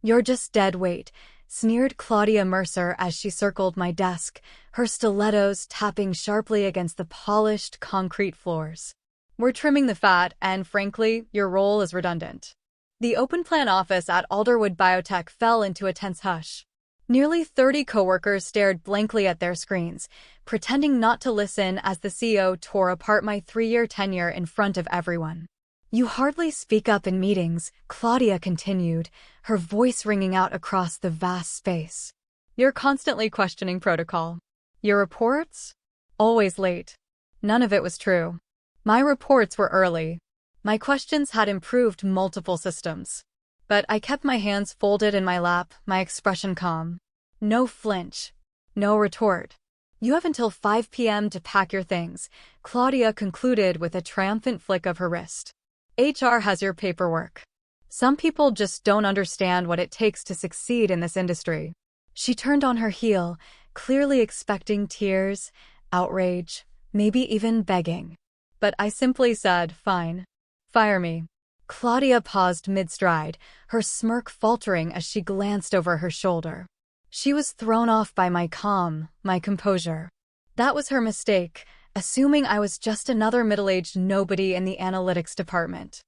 "You're just dead weight," sneered Claudia Mercer as she circled my desk, her stilettos tapping sharply against the polished concrete floors. "We're trimming the fat, and frankly, your role is redundant." The open-plan office at Alderwood Biotech fell into a tense hush. Nearly 30 coworkers stared blankly at their screens, pretending not to listen as the CEO tore apart my 3-year tenure in front of everyone. "You hardly speak up in meetings," Claudia continued, her voice ringing out across the vast space. "You're constantly questioning protocol. Your reports? Always late." None of it was true. My reports were early. My questions had improved multiple systems. But I kept my hands folded in my lap, my expression calm. No flinch. No retort. "You have until 5 p.m. to pack your things," Claudia concluded with a triumphant flick of her wrist. "HR has your paperwork. Some people just don't understand what it takes to succeed in this industry." She turned on her heel, clearly expecting tears, outrage, maybe even begging. But I simply said, "Fine. Fire me." Claudia paused mid-stride, her smirk faltering as she glanced over her shoulder. She was thrown off by my calm, my composure. That was her mistake, assuming I was just another middle-aged nobody in the analytics department.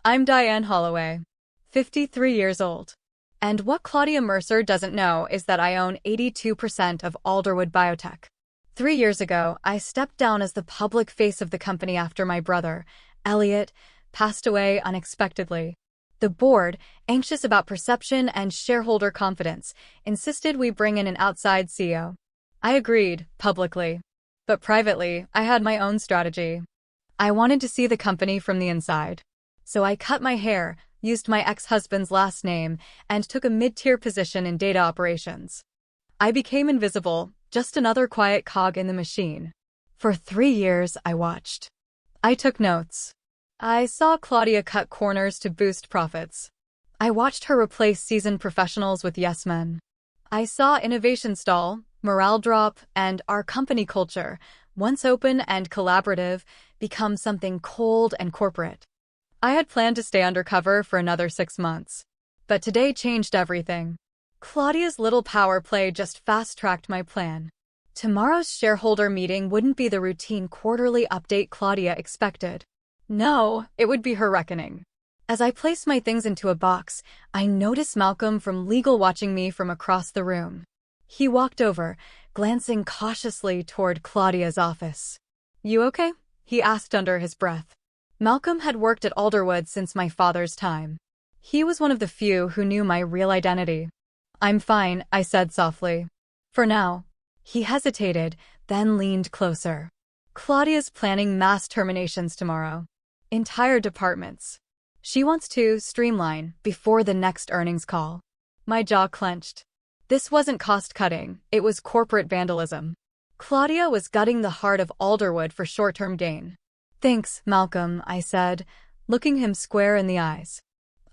"I'm Diane Holloway, 53 years old. And what Claudia Mercer doesn't know is that I own 82% of Alderwood Biotech. 3 years ago, I stepped down as the public face of the company after my brother, Elliot, passed away unexpectedly. The board, anxious about perception and shareholder confidence, insisted we bring in an outside CEO. I agreed, publicly. But privately, I had my own strategy. I wanted to see the company from the inside. So I cut my hair, used my ex-husband's last name, and took a mid-tier position in data operations. I became invisible, just another quiet cog in the machine. For 3 years, I watched. I took notes. I saw Claudia cut corners to boost profits. I watched her replace seasoned professionals with yes men. I saw innovation stall, morale drop, and our company culture, once open and collaborative, become something cold and corporate. I had planned to stay undercover for another 6 months. But today changed everything. Claudia's little power play just fast-tracked my plan. Tomorrow's shareholder meeting wouldn't be the routine quarterly update Claudia expected. No, it would be her reckoning. As I placed my things into a box, I noticed Malcolm from legal watching me from across the room. He walked over, glancing cautiously toward Claudia's office. "You okay?" he asked under his breath. Malcolm had worked at Alderwood since my father's time. He was one of the few who knew my real identity. "I'm fine," I said softly. "For now." He hesitated, then leaned closer. "Claudia's planning mass terminations tomorrow. Entire departments. She wants to streamline before the next earnings call." My jaw clenched. This wasn't cost-cutting, it was corporate vandalism. Claudia was gutting the heart of Alderwood for short-term gain. "Thanks, Malcolm," I said, looking him square in the eyes.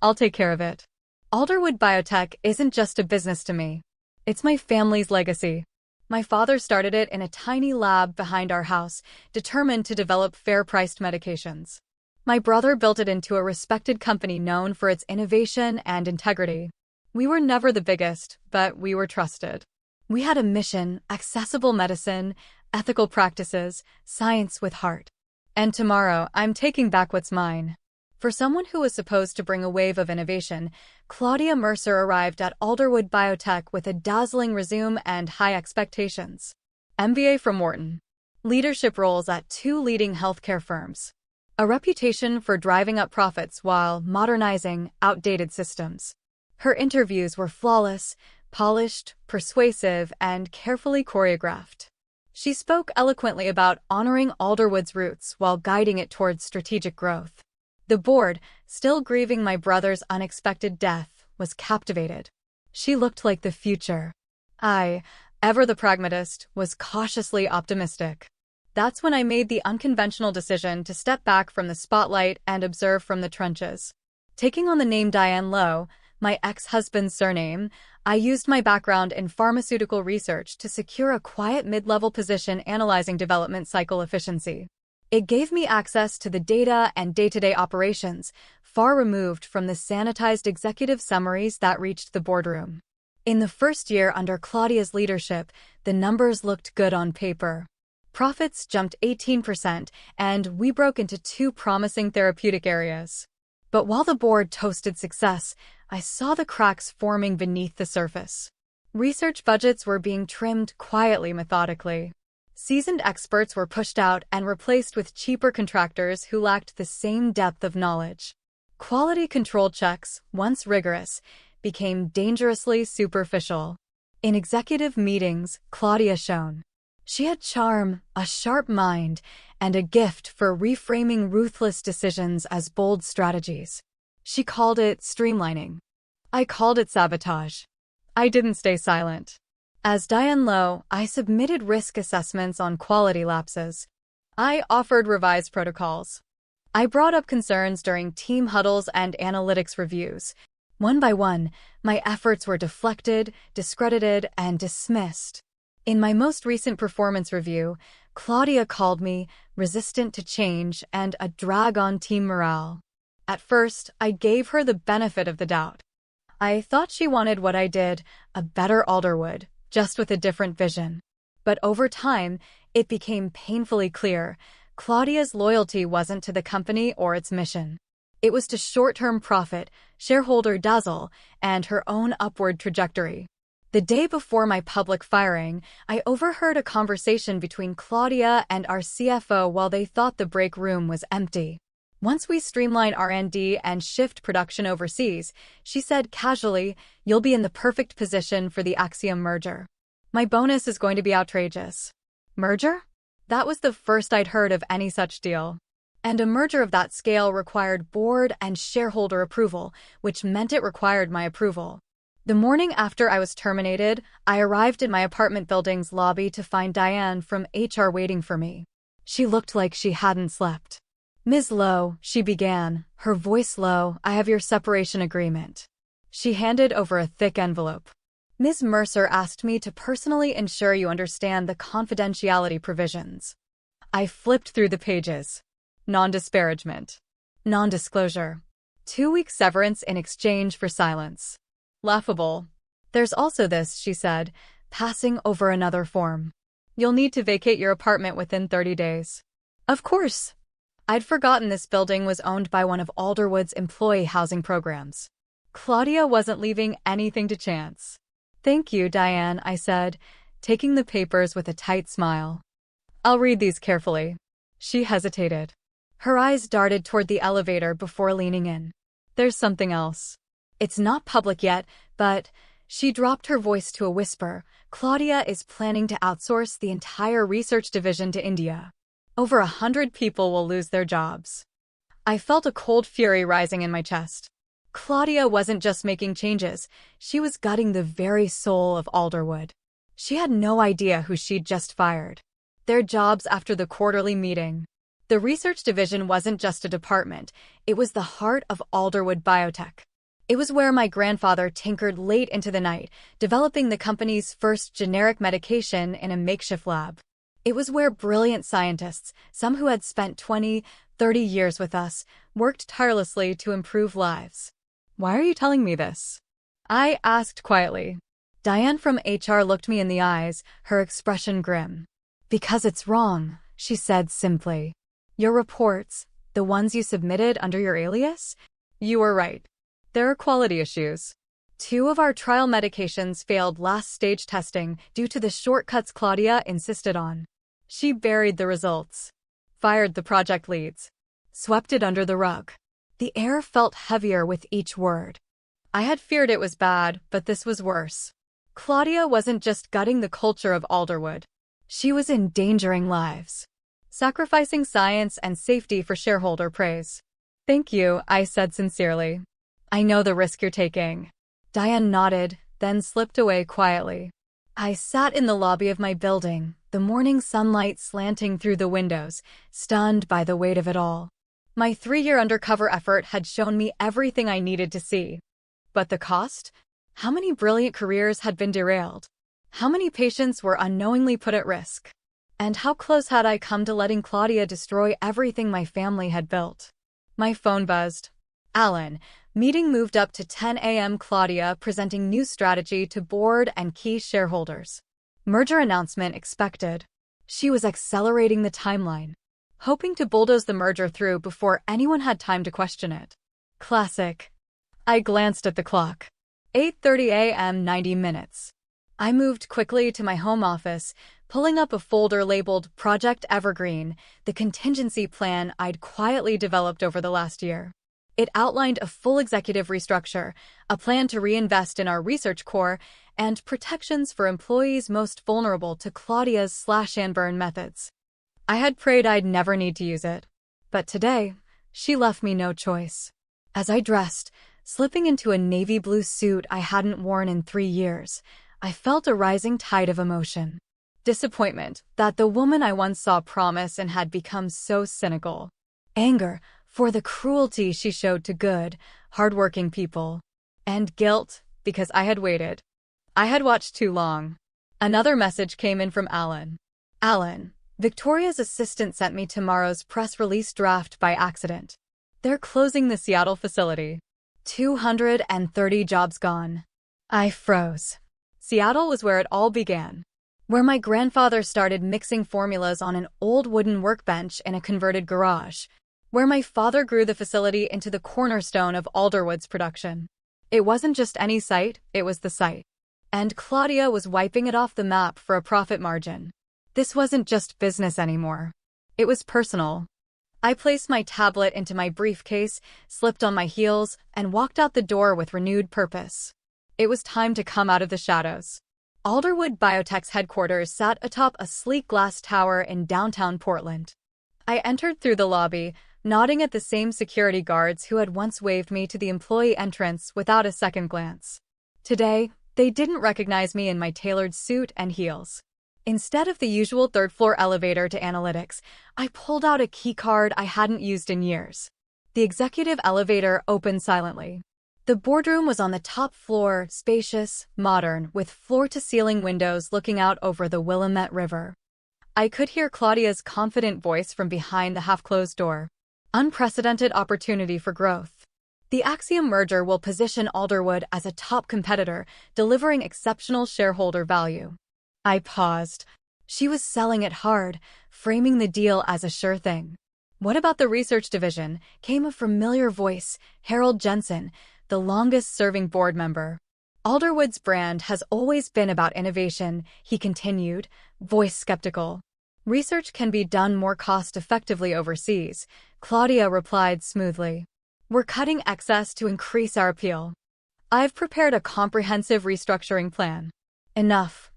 "I'll take care of it. Alderwood Biotech isn't just a business to me. It's my family's legacy. My father started it in a tiny lab behind our house, determined to develop fair-priced medications. My brother built it into a respected company known for its innovation and integrity. We were never the biggest, but we were trusted. We had a mission: accessible medicine, ethical practices, science with heart. And tomorrow, I'm taking back what's mine." For someone who was supposed to bring a wave of innovation, Claudia Mercer arrived at Alderwood Biotech with a dazzling resume and high expectations. MBA from Wharton. Leadership roles at 2 leading healthcare firms. A reputation for driving up profits while modernizing outdated systems. Her interviews were flawless, polished, persuasive, and carefully choreographed. She spoke eloquently about honoring Alderwood's roots while guiding it towards strategic growth. The board, still grieving my brother's unexpected death, was captivated. She looked like the future. I, ever the pragmatist, was cautiously optimistic. That's when I made the unconventional decision to step back from the spotlight and observe from the trenches. Taking on the name Diane Lowe, my ex-husband's surname, I used my background in pharmaceutical research to secure a quiet mid-level position analyzing development cycle efficiency. It gave me access to the data and day-to-day operations, far removed from the sanitized executive summaries that reached the boardroom. In the first year under Claudia's leadership, the numbers looked good on paper. Profits jumped 18%, and we broke into 2 promising therapeutic areas. But while the board toasted success, I saw the cracks forming beneath the surface. Research budgets were being trimmed quietly, methodically. Seasoned experts were pushed out and replaced with cheaper contractors who lacked the same depth of knowledge. Quality control checks, once rigorous, became dangerously superficial. In executive meetings, Claudia shone. She had charm, a sharp mind, and a gift for reframing ruthless decisions as bold strategies. She called it streamlining. I called it sabotage. I didn't stay silent. As Diane Lowe, I submitted risk assessments on quality lapses. I offered revised protocols. I brought up concerns during team huddles and analytics reviews. One by one, my efforts were deflected, discredited, and dismissed. In my most recent performance review, Claudia called me resistant to change and a drag on team morale. At first, I gave her the benefit of the doubt. I thought she wanted what I did, a better Alderwood, just with a different vision. But over time, it became painfully clear Claudia's loyalty wasn't to the company or its mission. It was to short-term profit, shareholder dazzle, and her own upward trajectory. The day before my public firing, I overheard a conversation between Claudia and our CFO while they thought the break room was empty. Once we streamline R&D and shift production overseas, she said casually, "You'll be in the perfect position for the Axiom merger. My bonus is going to be outrageous." Merger? That was the first I'd heard of any such deal. And a merger of that scale required board and shareholder approval, which meant it required my approval. The morning after I was terminated, I arrived at my apartment building's lobby to find Diane from HR waiting for me. She looked like she hadn't slept. "Ms. Lowe," she began, her voice low, "I have your separation agreement." She handed over a thick envelope. "Ms. Mercer asked me to personally ensure you understand the confidentiality provisions." I flipped through the pages. Non-disparagement. Non-disclosure. 2-week severance in exchange for silence. Laughable. "There's also this," she said, passing over another form. "You'll need to vacate your apartment within 30 days. Of course. I'd forgotten this building was owned by one of Alderwood's employee housing programs. Claudia wasn't leaving anything to chance. "Thank you, Diane," I said, taking the papers with a tight smile. "I'll read these carefully." She hesitated. Her eyes darted toward the elevator before leaning in. "There's something else. It's not public yet, but," she dropped her voice to a whisper, "Claudia is planning to outsource the entire research division to India. Over 100 people will lose their jobs." I felt a cold fury rising in my chest. Claudia wasn't just making changes, she was gutting the very soul of Alderwood. She had no idea who she'd just fired. Their jobs after the quarterly meeting. The research division wasn't just a department, it was the heart of Alderwood Biotech. It was where my grandfather tinkered late into the night, developing the company's first generic medication in a makeshift lab. It was where brilliant scientists, some who had spent 20, 30 years with us, worked tirelessly to improve lives. "Why are you telling me this?" I asked quietly. Diane from HR looked me in the eyes, her expression grim. "Because it's wrong," she said simply. "Your reports, the ones you submitted under your alias? You were right. There are quality issues. 2 of our trial medications failed last-stage testing due to the shortcuts Claudia insisted on. She buried the results, fired the project leads, swept it under the rug." The air felt heavier with each word. I had feared it was bad, but this was worse. Claudia wasn't just gutting the culture of Alderwood. She was endangering lives, sacrificing science and safety for shareholder praise. "Thank you," I said sincerely. "I know the risk you're taking." Diane nodded, then slipped away quietly. I sat in the lobby of my building, the morning sunlight slanting through the windows, stunned by the weight of it all. My 3-year undercover effort had shown me everything I needed to see. But the cost? How many brilliant careers had been derailed? How many patients were unknowingly put at risk? And how close had I come to letting Claudia destroy everything my family had built? My phone buzzed. Alan, meeting moved up to 10 a.m. Claudia presenting new strategy to board and key shareholders. Merger announcement expected. She was accelerating the timeline, hoping to bulldoze the merger through before anyone had time to question it. Classic. I glanced at the clock. 8:30 a.m. 90 minutes. I moved quickly to my home office, pulling up a folder labeled Project Evergreen, the contingency plan I'd quietly developed over the last year. It outlined a full executive restructure, a plan to reinvest in our research core, and protections for employees most vulnerable to Claudia's slash-and-burn methods. I had prayed I'd never need to use it. But today, she left me no choice. As I dressed, slipping into a navy blue suit I hadn't worn in 3 years, I felt a rising tide of emotion. Disappointment that the woman I once saw promise and had become so cynical. Anger for the cruelty she showed to good, hardworking people. And guilt because I had waited. I had watched too long. Another message came in from Alan. Alan, Victoria's assistant sent me tomorrow's press release draft by accident. They're closing the Seattle facility. 230 jobs gone. I froze. Seattle was where it all began. Where my grandfather started mixing formulas on an old wooden workbench in a converted garage. Where my father grew the facility into the cornerstone of Alderwood's production. It wasn't just any site, it was the site. And Claudia was wiping it off the map for a profit margin. This wasn't just business anymore. It was personal. I placed my tablet into my briefcase, slipped on my heels, and walked out the door with renewed purpose. It was time to come out of the shadows. Alderwood Biotech's headquarters sat atop a sleek glass tower in downtown Portland. I entered through the lobby, nodding at the same security guards who had once waved me to the employee entrance without a second glance. Today, they didn't recognize me in my tailored suit and heels. Instead of the usual third-floor elevator to analytics, I pulled out a keycard I hadn't used in years. The executive elevator opened silently. The boardroom was on the top floor, spacious, modern, with floor-to-ceiling windows looking out over the Willamette River. I could hear Claudia's confident voice from behind the half-closed door. Unprecedented opportunity for growth. The Axiom merger will position Alderwood as a top competitor, delivering exceptional shareholder value. I paused. She was selling it hard, framing the deal as a sure thing. What about the research division? Came a familiar voice, Harold Jensen, the longest-serving board member. Alderwood's brand has always been about innovation, he continued, voice skeptical. Research can be done more cost-effectively overseas, Claudia replied smoothly. We're cutting excess to increase our appeal. I've prepared a comprehensive restructuring plan. Enough.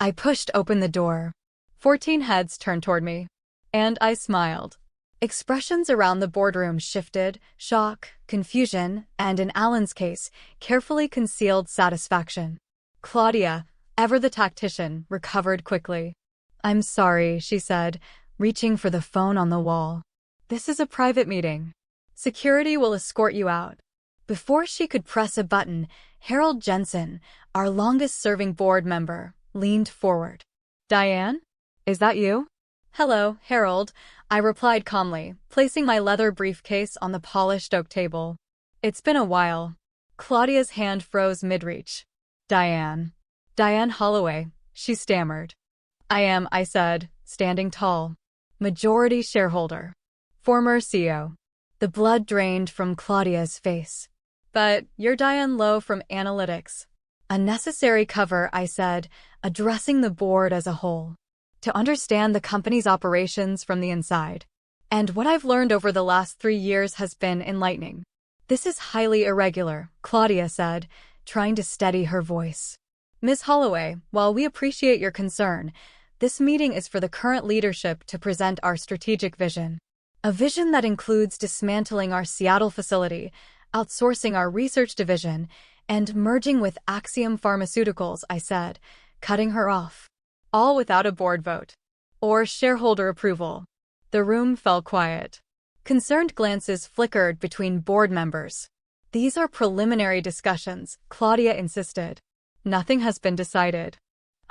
I pushed open the door. 14 heads turned toward me. And I smiled. Expressions around the boardroom shifted, shock, confusion, and in Alan's case, carefully concealed satisfaction. Claudia, ever the tactician, recovered quickly. I'm sorry, she said, reaching for the phone on the wall. This is a private meeting. Security will escort you out. Before she could press a button, Harold Jensen, our longest-serving board member, leaned forward. Diane? Is that you? Hello, Harold, I replied calmly, placing my leather briefcase on the polished oak table. It's been a while. Claudia's hand froze mid-reach. Diane. Diane Holloway, she stammered. I said, standing tall. Majority shareholder. Former CEO. The blood drained from Claudia's face. But you're Diane Lowe from Analytics. A necessary cover, I said, addressing the board as a whole. To understand the company's operations from the inside. And what I've learned over the last 3 years has been enlightening. This is highly irregular, Claudia said, trying to steady her voice. Ms. Holloway, while we appreciate your concern, this meeting is for the current leadership to present our strategic vision. A vision that includes dismantling our Seattle facility, outsourcing our research division, and merging with Axiom Pharmaceuticals, I said, cutting her off. All without a board vote. Or shareholder approval. The room fell quiet. Concerned glances flickered between board members. These are preliminary discussions, Claudia insisted. Nothing has been decided.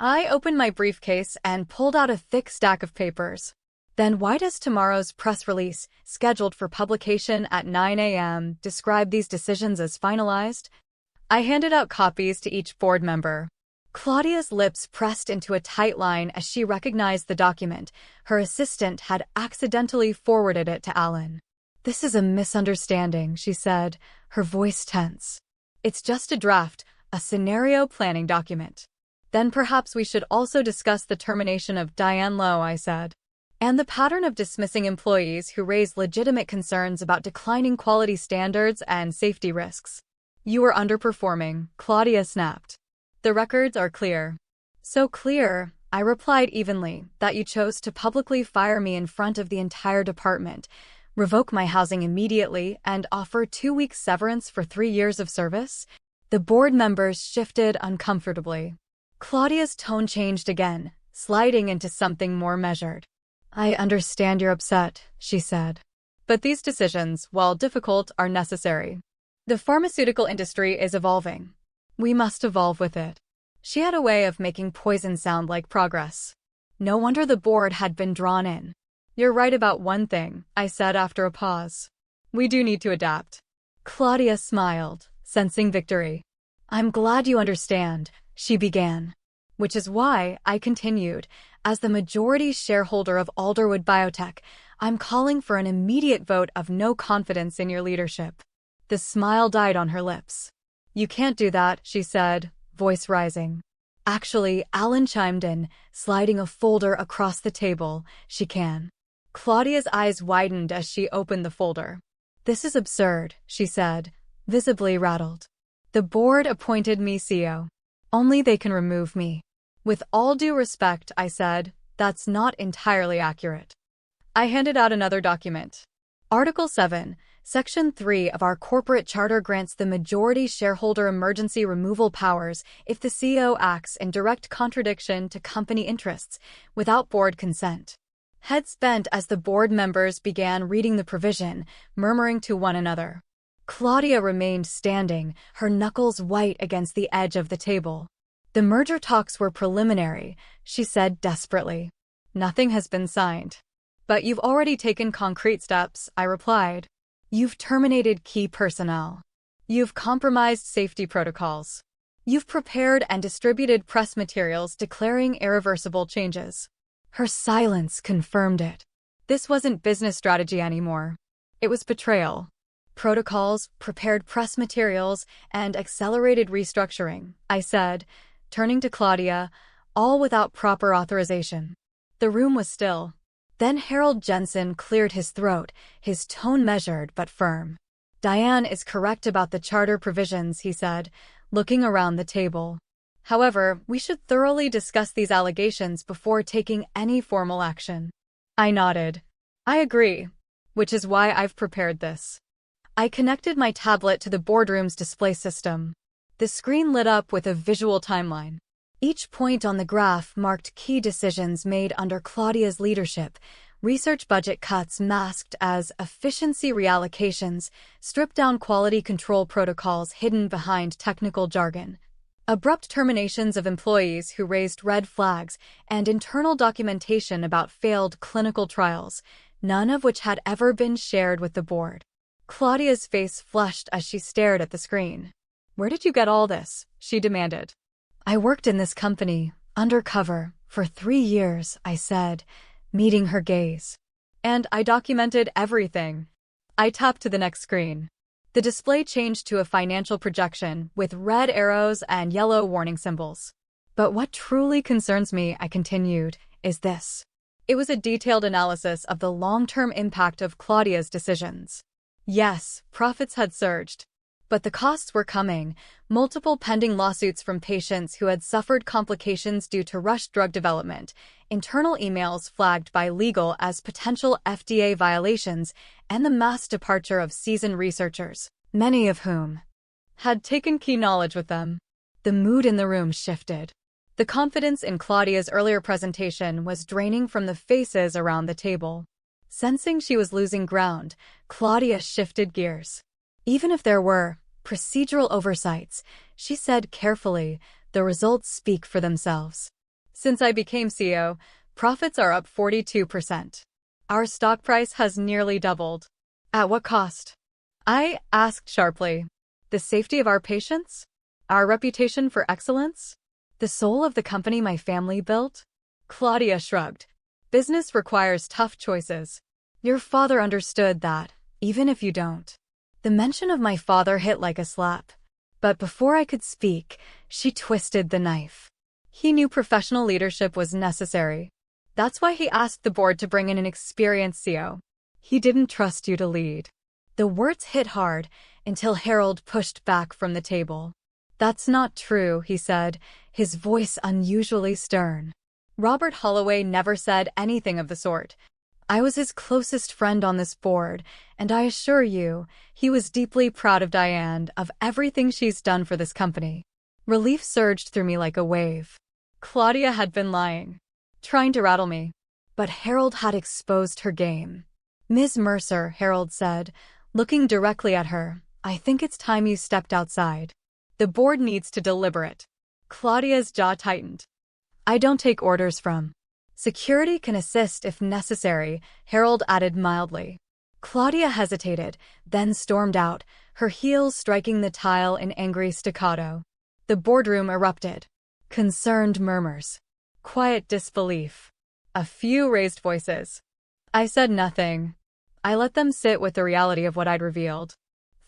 I opened my briefcase and pulled out a thick stack of papers. Then why does tomorrow's press release, scheduled for publication at 9 a.m., describe these decisions as finalized? I handed out copies to each board member. Claudia's lips pressed into a tight line as she recognized the document. Her assistant had accidentally forwarded it to Alan. "This is a misunderstanding," she said, her voice tense. "It's just a draft, a scenario planning document." "Then perhaps we should also discuss the termination of Diane Lowe," I said, "and the pattern of dismissing employees who raise legitimate concerns about declining quality standards and safety risks." "You are underperforming," Claudia snapped. "The records are clear." "So clear," I replied evenly, "that you chose to publicly fire me in front of the entire department, revoke my housing immediately, and offer 2 weeks severance for 3 years of service?" The board members shifted uncomfortably. Claudia's tone changed again, sliding into something more measured. "I understand you're upset," she said. "But these decisions, while difficult, are necessary. The pharmaceutical industry is evolving. We must evolve with it." She had a way of making poison sound like progress. No wonder the board had been drawn in. "You're right about one thing," I said after a pause. "We do need to adapt." Claudia smiled, sensing victory. "I'm glad you understand," she began. "Which is why," I continued, "as the majority shareholder of Alderwood Biotech, I'm calling for an immediate vote of no confidence in your leadership." The smile died on her lips. "You can't do that," she said, voice rising. "Actually," Alan chimed in, sliding a folder across the table, "she can." Claudia's eyes widened as she opened the folder. "This is absurd," she said, visibly rattled. "The board appointed me CEO. Only they can remove me." "With all due respect," I said, "that's not entirely accurate." I handed out another document. Article 7, Section 3 of our corporate charter grants the majority shareholder emergency removal powers if the CEO acts in direct contradiction to company interests, without board consent. Heads bent as the board members began reading the provision, murmuring to one another. Claudia remained standing, her knuckles white against the edge of the table. "The merger talks were preliminary," she said desperately. "Nothing has been signed." "But you've already taken concrete steps," I replied. "You've terminated key personnel. You've compromised safety protocols. You've prepared and distributed press materials declaring irreversible changes." Her silence confirmed it. This wasn't business strategy anymore. It was betrayal. "Protocols, prepared press materials, and accelerated restructuring," I said, turning to Claudia, "all without proper authorization." The room was still. Then Harold Jensen cleared his throat, his tone measured but firm. "Diane is correct about the charter provisions," he said, looking around the table. "However, we should thoroughly discuss these allegations before taking any formal action." I nodded. "I agree. Which is why I've prepared this." I connected my tablet to the boardroom's display system. The screen lit up with a visual timeline. Each point on the graph marked key decisions made under Claudia's leadership, research budget cuts masked as efficiency reallocations, stripped-down quality control protocols hidden behind technical jargon, abrupt terminations of employees who raised red flags, and internal documentation about failed clinical trials, none of which had ever been shared with the board. Claudia's face flushed as she stared at the screen. "Where did you get all this?" she demanded. "I worked in this company, undercover, for 3 years," I said, meeting her gaze. "And I documented everything." I tapped to the next screen. The display changed to a financial projection with red arrows and yellow warning symbols. "But what truly concerns me," I continued, "is this." It was a detailed analysis of the long-term impact of Claudia's decisions. Yes, profits had surged. But the costs were coming, multiple pending lawsuits from patients who had suffered complications due to rushed drug development, internal emails flagged by legal as potential FDA violations, and the mass departure of seasoned researchers, many of whom had taken key knowledge with them. The mood in the room shifted. The confidence in Claudia's earlier presentation was draining from the faces around the table. Sensing she was losing ground, Claudia shifted gears. "Even if there were procedural oversights," she said carefully, "the results speak for themselves. Since I became CEO, profits are up 42%. Our stock price has nearly doubled. At what cost? I asked sharply. The safety of our patients? Our reputation for excellence? The soul of the company my family built? Claudia shrugged. Business requires tough choices. Your father understood that, even if you don't. The mention of my father hit like a slap. But before I could speak, she twisted the knife. He knew professional leadership was necessary. That's why he asked the board to bring in an experienced CEO. He didn't trust you to lead. The words hit hard until Harold pushed back from the table. That's not true, he said, his voice unusually stern. Robert Holloway never said anything of the sort. I was his closest friend on this board, and I assure you, he was deeply proud of Diane, of everything she's done for this company. Relief surged through me like a wave. Claudia had been lying, trying to rattle me. But Harold had exposed her game. Ms. Mercer, Harold said, looking directly at her, I think it's time you stepped outside. The board needs to deliberate. Claudia's jaw tightened. I don't take orders from. Security can assist if necessary, Harold added mildly. Claudia hesitated, then stormed out, her heels striking the tile in angry staccato. The boardroom erupted. Concerned murmurs. Quiet disbelief. A few raised voices. I said nothing. I let them sit with the reality of what I'd revealed.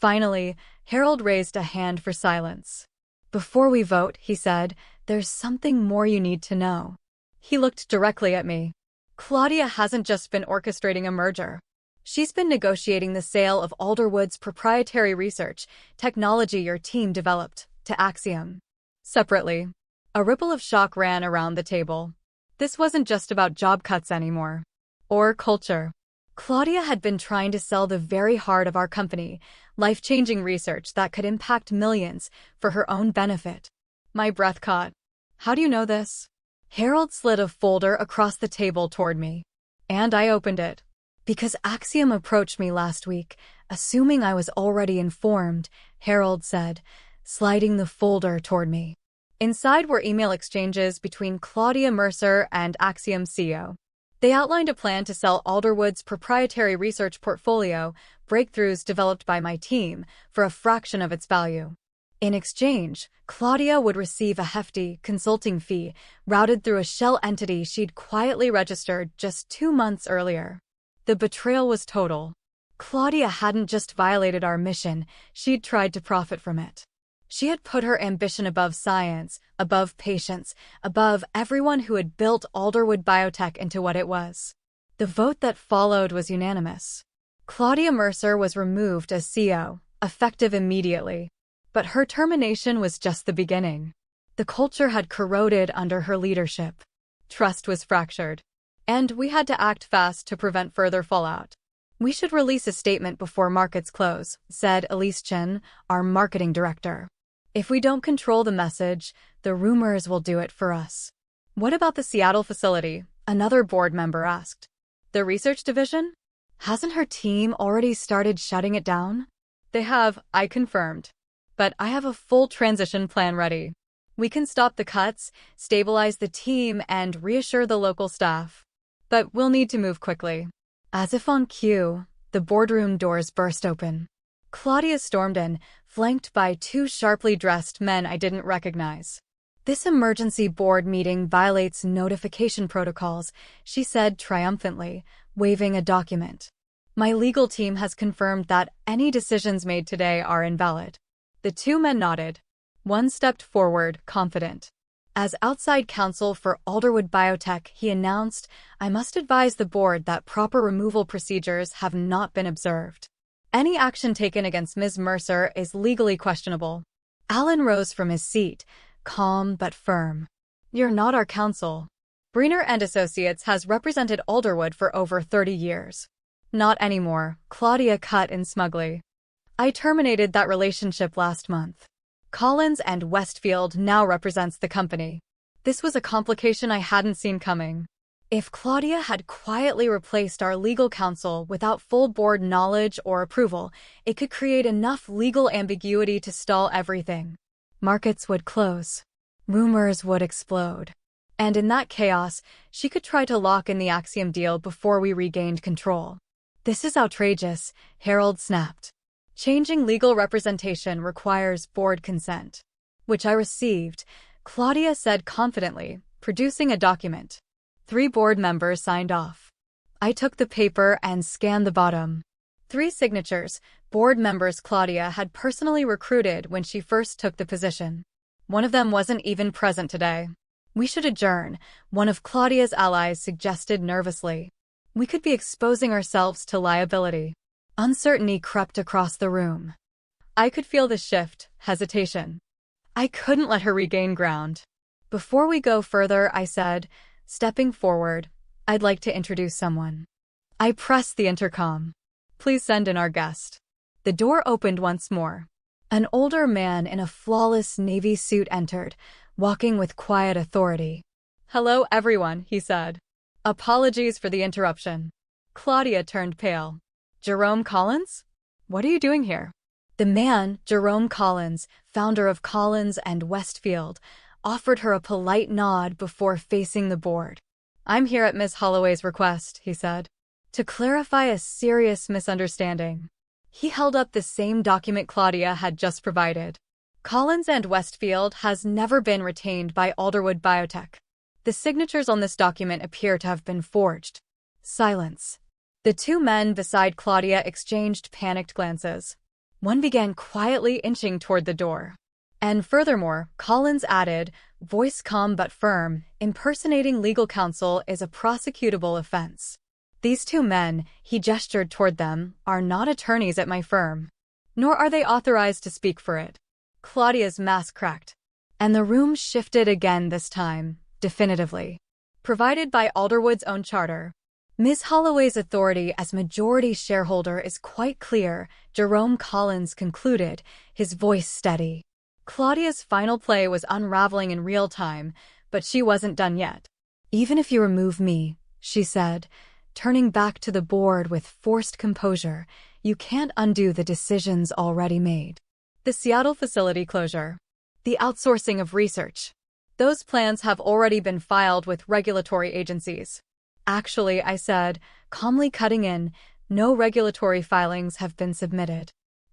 Finally, Harold raised a hand for silence. Before we vote, he said, there's something more you need to know. He looked directly at me. Claudia hasn't just been orchestrating a merger. She's been negotiating the sale of Alderwood's proprietary research technology your team developed to Axiom. Separately, a ripple of shock ran around the table. This wasn't just about job cuts anymore. Or culture. Claudia had been trying to sell the very heart of our company, life-changing research that could impact millions for her own benefit. My breath caught. How do you know this? Harold slid a folder across the table toward me. And I opened it. Because Axiom approached me last week, assuming I was already informed, Harold said, sliding the folder toward me. Inside were email exchanges between Claudia Mercer and Axiom CEO. They outlined a plan to sell Alderwood's proprietary research portfolio, breakthroughs developed by my team, for a fraction of its value. In exchange, Claudia would receive a hefty consulting fee routed through a shell entity she'd quietly registered just 2 months earlier. The betrayal was total. Claudia hadn't just violated our mission, she'd tried to profit from it. She had put her ambition above science, above patients, above everyone who had built Alderwood Biotech into what it was. The vote that followed was unanimous. Claudia Mercer was removed as CEO, effective immediately. But her termination was just the beginning. The culture had corroded under her leadership. Trust was fractured. And we had to act fast to prevent further fallout. We should release a statement before markets close, said Elise Chen, our marketing director. If we don't control the message, the rumors will do it for us. What about the Seattle facility? Another board member asked. The research division? Hasn't her team already started shutting it down? They have, I confirmed. But I have a full transition plan ready. We can stop the cuts, stabilize the team, and reassure the local staff. But we'll need to move quickly. As if on cue, the boardroom doors burst open. Claudia stormed in, flanked by 2 sharply dressed men I didn't recognize. This emergency board meeting violates notification protocols, she said triumphantly, waving a document. My legal team has confirmed that any decisions made today are invalid. The 2 men nodded. One stepped forward, confident. As outside counsel for Alderwood Biotech, he announced, I must advise the board that proper removal procedures have not been observed. Any action taken against Ms. Mercer is legally questionable. Alan rose from his seat, calm but firm. You're not our counsel. Breener and Associates has represented Alderwood for over 30 years. Not anymore, Claudia cut in smugly. I terminated that relationship last month. Collins and Westfield now represents the company. This was a complication I hadn't seen coming. If Claudia had quietly replaced our legal counsel without full board knowledge or approval, it could create enough legal ambiguity to stall everything. Markets would close. Rumors would explode. And in that chaos, she could try to lock in the Axiom deal before we regained control. This is outrageous, Harold snapped. Changing legal representation requires board consent. Which I received, Claudia said confidently, producing a document. 3 board members signed off. I took the paper and scanned the bottom. 3 signatures, board members Claudia had personally recruited when she first took the position. One of them wasn't even present today. We should adjourn, one of Claudia's allies suggested nervously. We could be exposing ourselves to liability. Uncertainty crept across the room. I could feel the shift, hesitation. I couldn't let her regain ground. Before we go further, I said, stepping forward, I'd like to introduce someone. I pressed the intercom. Please send in our guest. The door opened once more. An older man in a flawless navy suit entered, walking with quiet authority. Hello, everyone, he said. Apologies for the interruption. Claudia turned pale. Jerome Collins? What are you doing here? The man, Jerome Collins, founder of Collins and Westfield, offered her a polite nod before facing the board. I'm here at Miss Holloway's request, he said, to clarify a serious misunderstanding. He held up the same document Claudia had just provided. Collins and Westfield has never been retained by Alderwood Biotech. The signatures on this document appear to have been forged. Silence. The 2 men beside Claudia exchanged panicked glances. One began quietly inching toward the door. And furthermore, Collins added, voice calm but firm, impersonating legal counsel is a prosecutable offense. These 2 men, he gestured toward them, are not attorneys at my firm. Nor are they authorized to speak for it. Claudia's mask cracked. And the room shifted again this time, definitively. Provided by Alderwood's own charter. Ms. Holloway's authority as majority shareholder is quite clear, Jerome Collins concluded, his voice steady. Claudia's final play was unraveling in real time, but she wasn't done yet. Even if you remove me, she said, turning back to the board with forced composure, you can't undo the decisions already made. The Seattle facility closure. The outsourcing of research. Those plans have already been filed with regulatory agencies. Actually, I said, calmly cutting in, no regulatory filings have been submitted.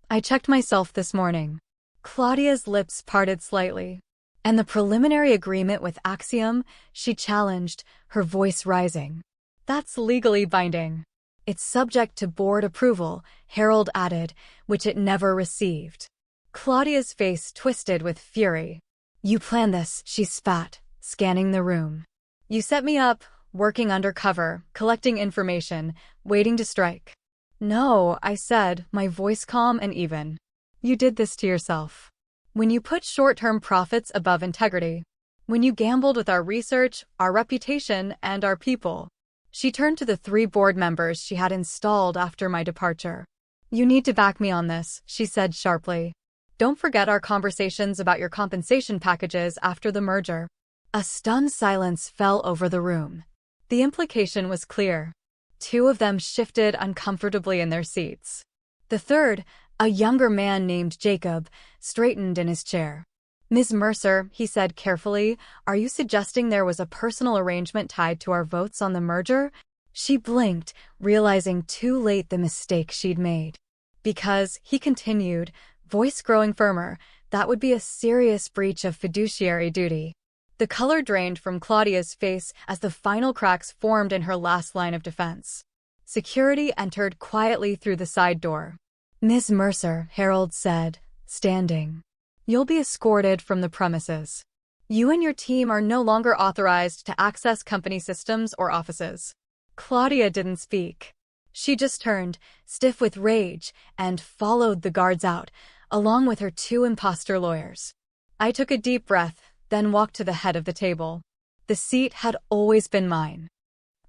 I checked myself this morning. Claudia's lips parted slightly. And the preliminary agreement with Axiom, she challenged, her voice rising. That's legally binding. It's subject to board approval, Harold added, which it never received. Claudia's face twisted with fury. You planned this, she spat, scanning the room. You set me up, working undercover, collecting information, waiting to strike. No, I said, my voice calm and even. You did this to yourself. When you put short-term profits above integrity. When you gambled with our research, our reputation, and our people. She turned to the 3 board members she had installed after my departure. You need to back me on this, she said sharply. Don't forget our conversations about your compensation packages after the merger. A stunned silence fell over the room. The implication was clear. 2 of them shifted uncomfortably in their seats. The third, a younger man named Jacob, straightened in his chair. Ms. Mercer, he said carefully, are you suggesting there was a personal arrangement tied to our votes on the merger? She blinked, realizing too late the mistake she'd made. Because, he continued, voice growing firmer, that would be a serious breach of fiduciary duty. The color drained from Claudia's face as the final cracks formed in her last line of defense. Security entered quietly through the side door. Ms. Mercer, Harold said, standing. You'll be escorted from the premises. You and your team are no longer authorized to access company systems or offices. Claudia didn't speak. She just turned, stiff with rage, and followed the guards out, along with her 2 imposter lawyers. I took a deep breath, then walked to the head of the table. The seat had always been mine.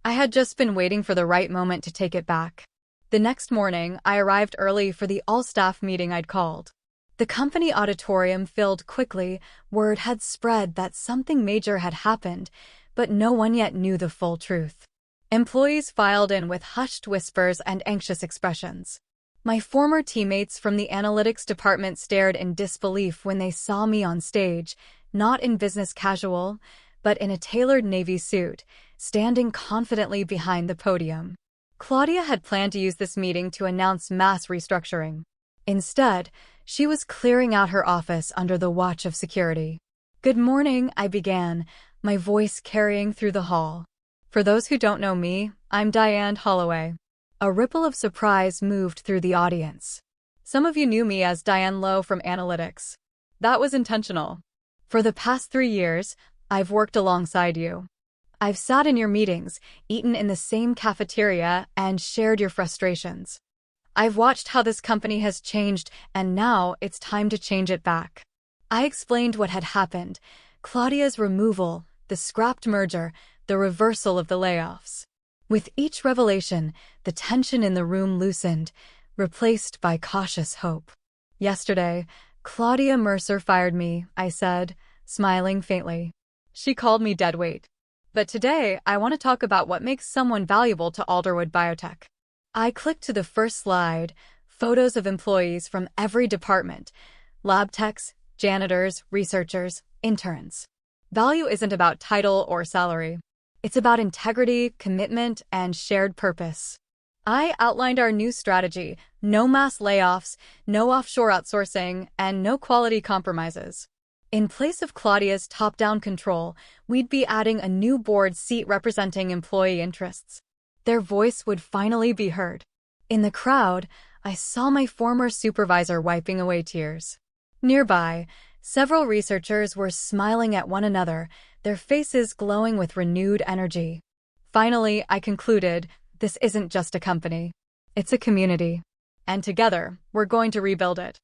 I had just been waiting for the right moment to take it back. The next morning, I arrived early for the all-staff meeting I'd called. The company auditorium filled quickly. Word had spread that something major had happened, but no one yet knew the full truth. Employees filed in with hushed whispers and anxious expressions. My former teammates from the analytics department stared in disbelief when they saw me on stage, not in business casual, but in a tailored navy suit, standing confidently behind the podium. Claudia had planned to use this meeting to announce mass restructuring. Instead, she was clearing out her office under the watch of security. "Good morning," I began, my voice carrying through the hall. "For those who don't know me, I'm Diane Holloway." A ripple of surprise moved through the audience. "Some of you knew me as Diane Lowe from Analytics. That was intentional. For the past 3 years, I've worked alongside you. I've sat in your meetings, eaten in the same cafeteria, and shared your frustrations. I've watched how this company has changed, and now it's time to change it back." I explained what had happened: Claudia's removal, the scrapped merger, the reversal of the layoffs. With each revelation, the tension in the room loosened, replaced by cautious hope. "Yesterday, Claudia Mercer fired me," I said, smiling faintly. "She called me deadweight. But today, I want to talk about what makes someone valuable to Alderwood Biotech." I clicked to the first slide, photos of employees from every department: lab techs, janitors, researchers, interns. Value isn't about title or salary. It's about integrity, commitment, and shared purpose. I outlined our new strategy: no mass layoffs, no offshore outsourcing, and no quality compromises. In place of Claudia's top-down control, we'd be adding a new board seat representing employee interests. Their voice would finally be heard. In the crowd, I saw my former supervisor wiping away tears. Nearby, several researchers were smiling at one another, their faces glowing with renewed energy. Finally, I concluded, this isn't just a company. It's a community. And together, we're going to rebuild it.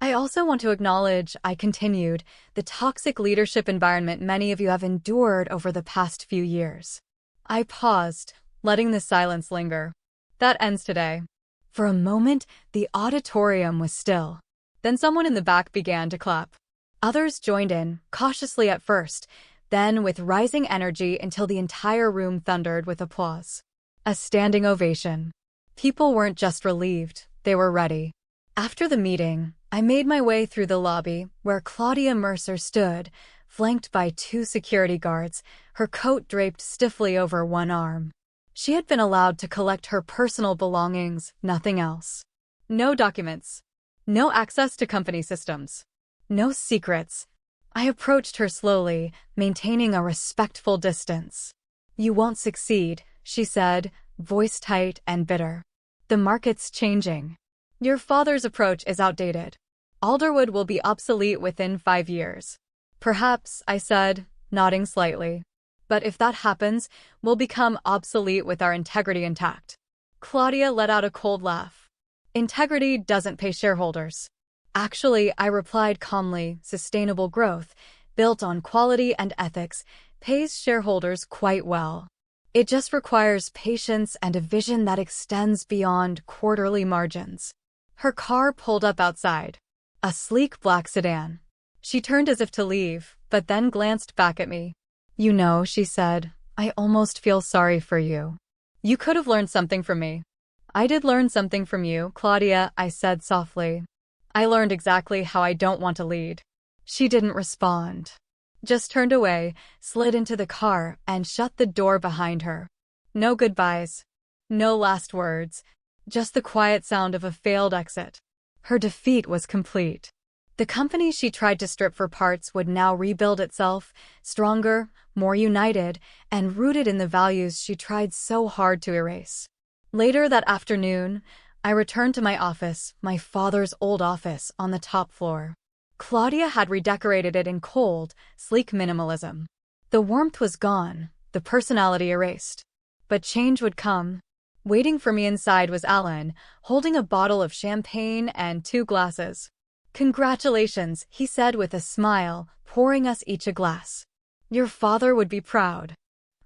"I also want to acknowledge," I continued, "the toxic leadership environment many of you have endured over the past few years." I paused, letting the silence linger. "That ends today." For a moment, the auditorium was still. Then someone in the back began to clap. Others joined in, cautiously at first, then with rising energy until the entire room thundered with applause. A standing ovation. People weren't just relieved, they were ready. After the meeting, I made my way through the lobby, where Claudia Mercer stood, flanked by 2 security guards, her coat draped stiffly over one arm. She had been allowed to collect her personal belongings, nothing else. No documents. No access to company systems. No secrets. I approached her slowly, maintaining a respectful distance. "You won't succeed," she said, voice tight and bitter. "The market's changing. Your father's approach is outdated. Alderwood will be obsolete within 5 years. "Perhaps," I said, nodding slightly. "But if that happens, we'll become obsolete with our integrity intact." Claudia let out a cold laugh. "Integrity doesn't pay shareholders." "Actually," I replied calmly, "sustainable growth, built on quality and ethics, pays shareholders quite well. It just requires patience and a vision that extends beyond quarterly margins." Her car pulled up outside. A sleek black sedan. She turned as if to leave, but then glanced back at me. "You know," she said, "I almost feel sorry for you. You could have learned something from me." "I did learn something from you, Claudia," I said softly. "I learned exactly how I don't want to lead." She didn't respond. Just turned away, slid into the car, and shut the door behind her. No goodbyes. No last words. Just the quiet sound of a failed exit. Her defeat was complete. The company she tried to strip for parts would now rebuild itself, stronger, more united, and rooted in the values she tried so hard to erase. Later that afternoon, I returned to my office, my father's old office on the top floor. Claudia had redecorated it in cold, sleek minimalism. The warmth was gone, the personality erased. But change would come. Waiting for me inside was Alan, holding a bottle of champagne and 2 glasses. "Congratulations," he said with a smile, pouring us each a glass. "Your father would be proud."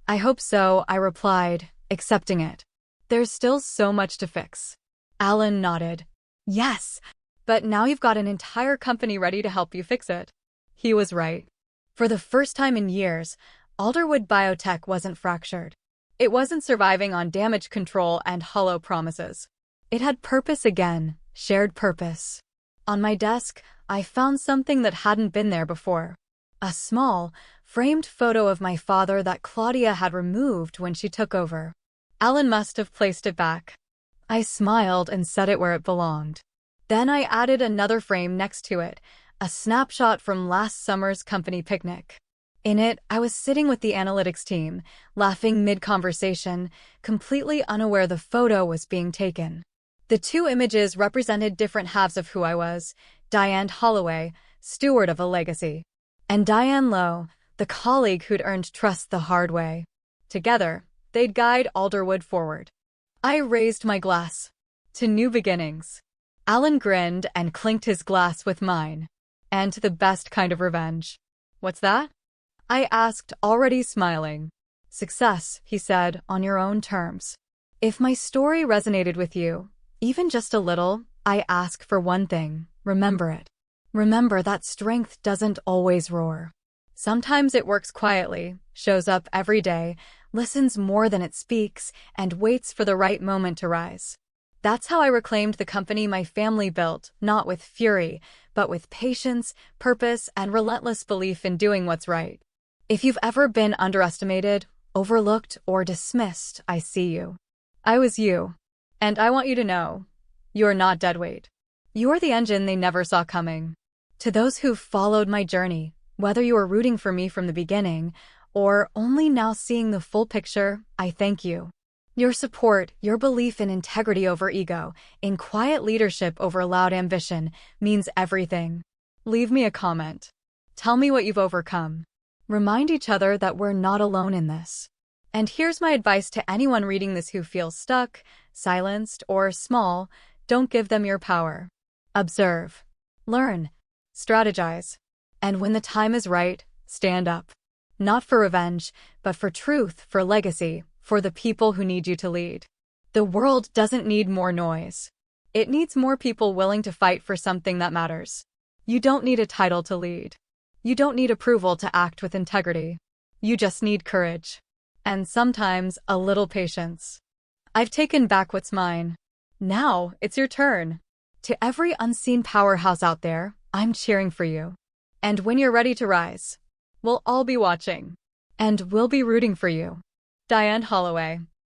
"I hope so," I replied, accepting it. "There's still so much to fix." Alan nodded. "Yes, but now you've got an entire company ready to help you fix it." He was right. For the first time in years, Alderwood Biotech wasn't fractured. It wasn't surviving on damage control and hollow promises. It had purpose again, shared purpose. On my desk, I found something that hadn't been there before. A small, framed photo of my father that Claudia had removed when she took over. Alan must have placed it back. I smiled and set it where it belonged. Then I added another frame next to it, a snapshot from last summer's company picnic. In it, I was sitting with the analytics team, laughing mid-conversation, completely unaware the photo was being taken. The two images represented different halves of who I was: Diane Holloway, steward of a legacy, and Diane Lowe, the colleague who'd earned trust the hard way. Together, they'd guide Alderwood forward. I raised my glass. To new beginnings. Alan grinned and clinked his glass with mine. And to the best kind of revenge. What's that? I asked, already smiling. Success, he said, on your own terms. If my story resonated with you, even just a little, I ask for one thing: remember it. Remember that strength doesn't always roar. Sometimes it works quietly, shows up every day, listens more than it speaks, and waits for the right moment to rise. That's how I reclaimed the company my family built, not with fury, but with patience, purpose, and relentless belief in doing what's right. If you've ever been underestimated, overlooked, or dismissed, I see you. I was you. And I want you to know, you're not dead weight. You're the engine they never saw coming. To those who've followed my journey, whether you were rooting for me from the beginning, or only now seeing the full picture, I thank you. Your support, your belief in integrity over ego, in quiet leadership over loud ambition, means everything. Leave me a comment. Tell me what you've overcome. Remind each other that we're not alone in this. And here's my advice to anyone reading this who feels stuck, silenced, or small: don't give them your power. Observe. Learn. Strategize. And when the time is right, stand up. Not for revenge, but for truth, for legacy, for the people who need you to lead. The world doesn't need more noise. It needs more people willing to fight for something that matters. You don't need a title to lead. You don't need approval to act with integrity. You just need courage. And sometimes a little patience. I've taken back what's mine. Now it's your turn. To every unseen powerhouse out there, I'm cheering for you. And when you're ready to rise, we'll all be watching. And we'll be rooting for you. Diane Holloway.